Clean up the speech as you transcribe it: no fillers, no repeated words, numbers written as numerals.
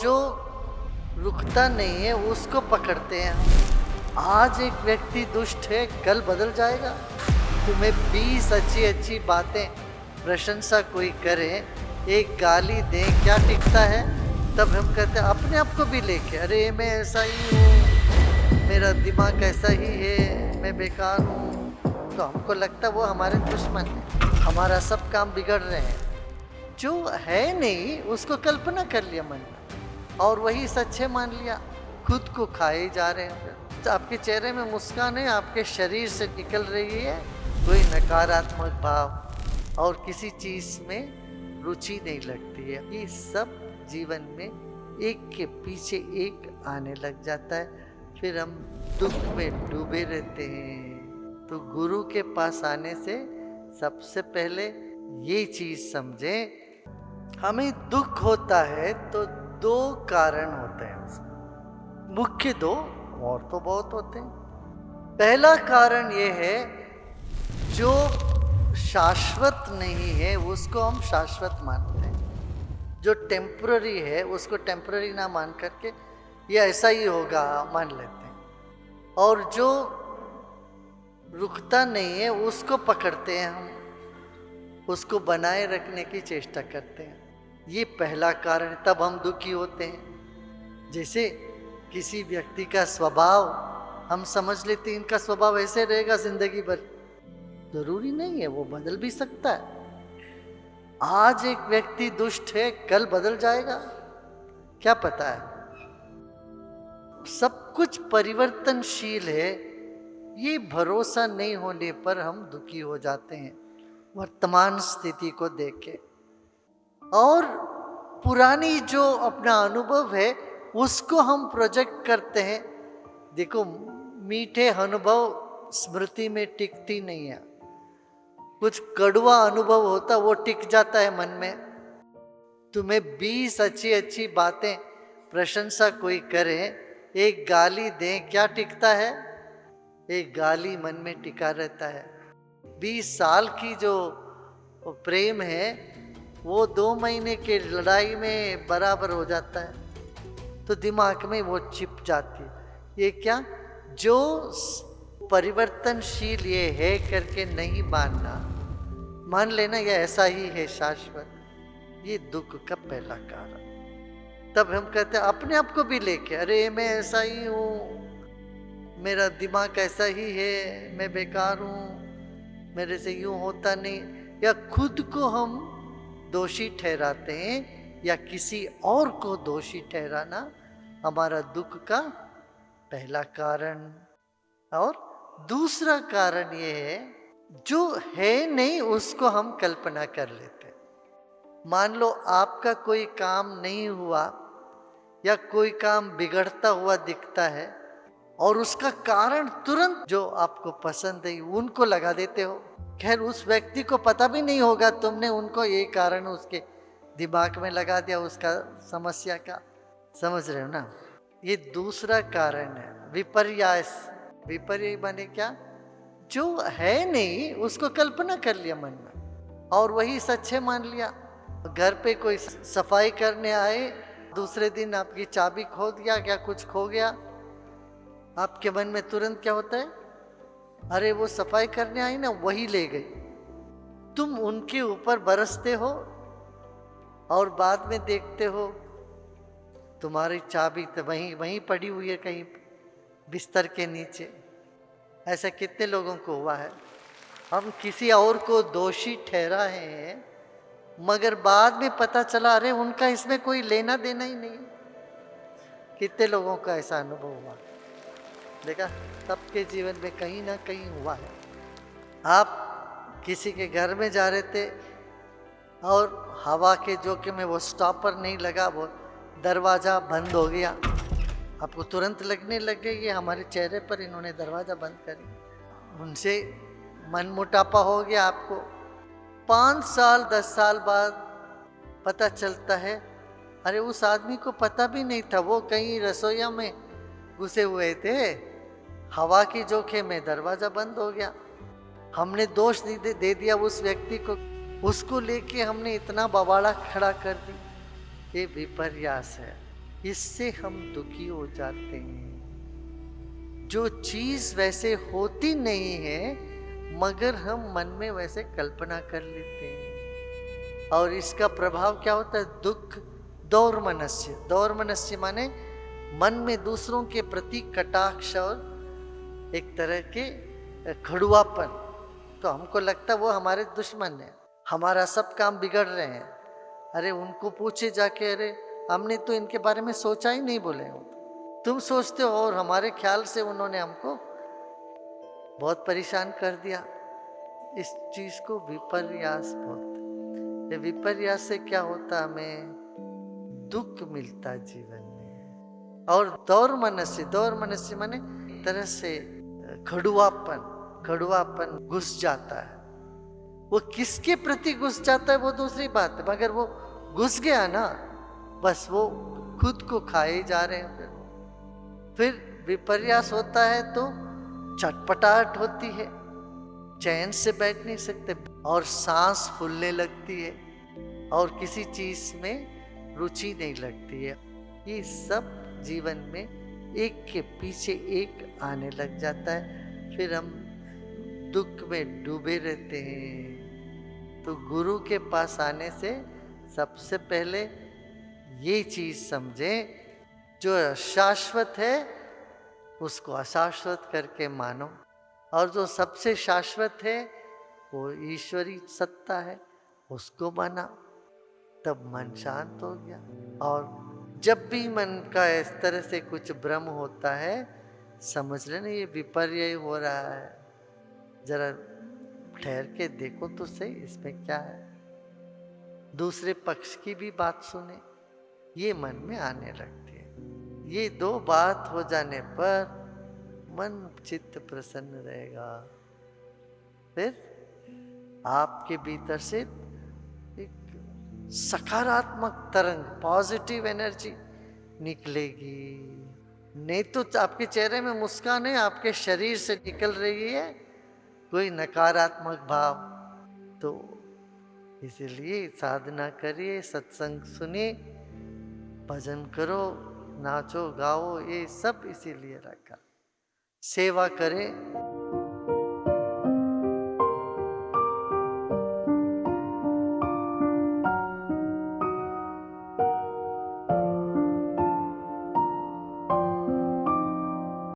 जो रुकता नहीं है उसको पकड़ते हैं हम। आज एक व्यक्ति दुष्ट है, कल बदल जाएगा। तुम्हें 20 अच्छी अच्छी बातें प्रशंसा कोई करे, एक गाली दे, क्या टिकता है? तब हम कहते हैं अपने आप को भी लेके, अरे मैं ऐसा ही हूँ, मेरा दिमाग ऐसा ही है, मैं बेकार हूँ। तो हमको लगता है वो हमारे दुश्मन है, हमारा सब काम बिगड़ रहे हैं। जो है नहीं उसको कल्पना कर लिया मन में और वही सच है मान लिया, खुद को खाए जा रहे हैं। तो आपके चेहरे में मुस्कान है, आपके शरीर से निकल रही है कोई नकारात्मक भाव और किसी चीज में रुचि नहीं लगती है। ये सब जीवन में एक के पीछे एक आने लग जाता है, फिर हम दुख में डूबे रहते हैं। तो गुरु के पास आने से सबसे पहले ये चीज समझे, हमें दुख होता है तो दो कारण होते हैं उसके, मुख्य दो, और तो बहुत होते हैं। पहला कारण ये है, जो शाश्वत नहीं है उसको हम शाश्वत मानते हैं, जो टेम्पररी है उसको टेम्पररी ना मान करके ये ऐसा ही होगा मान लेते हैं, और जो रुकता नहीं है उसको पकड़ते हैं हम, उसको बनाए रखने की चेष्टा करते हैं। ये पहला कारण, तब हम दुखी होते हैं। जैसे किसी व्यक्ति का स्वभाव हम समझ लेते हैं इनका स्वभाव ऐसे रहेगा जिंदगी भर, जरूरी नहीं है, वो बदल भी सकता है। आज एक व्यक्ति दुष्ट है, कल बदल जाएगा, क्या पता है। सब कुछ परिवर्तनशील है, ये भरोसा नहीं होने पर हम दुखी हो जाते हैं वर्तमान स्थिति को देख के। और पुरानी जो अपना अनुभव है उसको हम प्रोजेक्ट करते हैं। देखो, मीठे अनुभव स्मृति में टिकती नहीं है, कुछ कड़वा अनुभव होता वो टिक जाता है मन में। तुम्हें 20 अच्छी अच्छी बातें प्रशंसा कोई करे, एक गाली दे, क्या टिकता है? एक गाली मन में टिका रहता है। 20 साल की जो प्रेम है वो 2 महीने के लड़ाई में बराबर हो जाता है, तो दिमाग में वो चिप जाती है। ये क्या, जो परिवर्तनशील ये है करके नहीं मानना, मान लेना ये ऐसा ही है शाश्वत, ये दुख का पहला कारण। तब हम कहते हैं अपने आप को भी लेके, अरे मैं ऐसा ही हूँ, मेरा दिमाग ऐसा ही है, मैं बेकार हूँ, मेरे से यूं होता नहीं, या खुद को हम दोषी ठहराते हैं, या किसी और को दोषी ठहराना हमारा दुख का पहला कारण। और दूसरा कारण ये है, जो है नहीं उसको हम कल्पना कर लेते हैं। मान लो आपका कोई काम नहीं हुआ या कोई काम बिगड़ता हुआ दिखता है, और उसका कारण तुरंत जो आपको पसंद है उनको लगा देते हो। खैर उस व्यक्ति को पता भी नहीं होगा, तुमने उनको ये कारण उसके दिमाग में लगा दिया उसका समस्या का। समझ रहे हो ना? ये दूसरा कारण है, विपर्यास। विपर्य माने क्या, जो है नहीं उसको कल्पना कर लिया मन में और वही सच है मान लिया। घर पे कोई सफाई करने आए, दूसरे दिन आपकी चाबी खो दिया, क्या कुछ खो गया, आपके मन में तुरंत क्या होता है, अरे वो सफाई करने आई ना, वही ले गई। तुम उनके ऊपर बरसते हो और बाद में देखते हो तुम्हारी चाबी तो वहीं पड़ी हुई है कहीं बिस्तर के नीचे। ऐसा कितने लोगों को हुआ है। हम किसी और को दोषी ठहराए हैं, मगर बाद में पता चला अरे उनका इसमें कोई लेना देना ही नहीं। कितने लोगों का ऐसा अनुभव हुआ, देखा? सबके जीवन में कहीं ना कहीं हुआ है। आप किसी के घर में जा रहे थे और हवा के झोंके में वो स्टॉपर नहीं लगा, वो दरवाज़ा बंद हो गया, आपको तुरंत लगने लग गई ये हमारे चेहरे पर इन्होंने दरवाज़ा बंद करी। उनसे मन मुटापा हो गया आपको। 5 साल 10 साल बाद पता चलता है अरे उस आदमी को पता भी नहीं था, वो कहीं रसोईया में घुसे हुए थे, हवा की झोंके में दरवाज़ा बंद हो गया। हमने दोष दे दिया उस व्यक्ति को, उसको लेके हमने इतना बवाड़ा खड़ा कर दी। ये विपर्यास है। इससे हम दुखी हो जाते हैं। जो चीज वैसे होती नहीं है मगर हम मन में वैसे कल्पना कर लेते हैं, और इसका प्रभाव क्या होता है? दुख। दौर्मनस्य, दौर्मनस्य माने मन में दूसरों के प्रति कटाक्ष और एक तरह के खड़ुआपन। तो हमको लगता वो हमारे दुश्मन है, हमारा सब काम बिगड़ रहे हैं। अरे उनको पूछे जाके, अरे हमने तो इनके बारे में सोचा ही नहीं, बोले हो तुम सोचते हो, और हमारे ख्याल से उन्होंने हमको बहुत परेशान कर दिया। इस चीज को विपर्यास बोलते। ये विपर्यास से क्या होता, हमें दुख मिलता जीवन में। और दौर्मनस्य, दौर्मनस्य माने एक तरह से खड़ुआपन, खड़ुआपन घुस जाता है। वो किसके प्रति घुस जाता है वो दूसरी बात है, मगर वो घुस गया ना, बस वो खुद को खाए जा रहे हैं। फिर विपर्यास होता है तो चटपटाहट होती है, चैन से बैठ नहीं सकते, और सांस फूलने लगती है, और किसी चीज में रुचि नहीं लगती है। ये सब जीवन में एक के पीछे एक आने लग जाता है, फिर हम दुख में डूबे रहते हैं। तो गुरु के पास आने से सबसे पहले ये चीज समझें, जो शाश्वत है उसको अशाश्वत करके मानो, और जो सबसे शाश्वत है वो ईश्वरी सत्ता है, उसको माना। तब मन शांत हो गया। और जब भी मन का इस तरह से कुछ भ्रम होता है, समझ लेना ये विपर्य हो रहा है, जरा ठहर के देखो तो सही इसमें क्या है, दूसरे पक्ष की भी बात सुने, ये मन में आने लगती है। ये दो बात हो जाने पर मन चित्त प्रसन्न रहेगा। फिर आपके भीतर से एक सकारात्मक तरंग, पॉजिटिव एनर्जी निकलेगी। नहीं तो आपके चेहरे में मुस्कान है, आपके शरीर से निकल रही है कोई नकारात्मक भाव। तो इसीलिए साधना करिए, सत्संग सुनिए, भजन करो, नाचो गाओ, ये सब इसीलिए रखा। सेवा करें,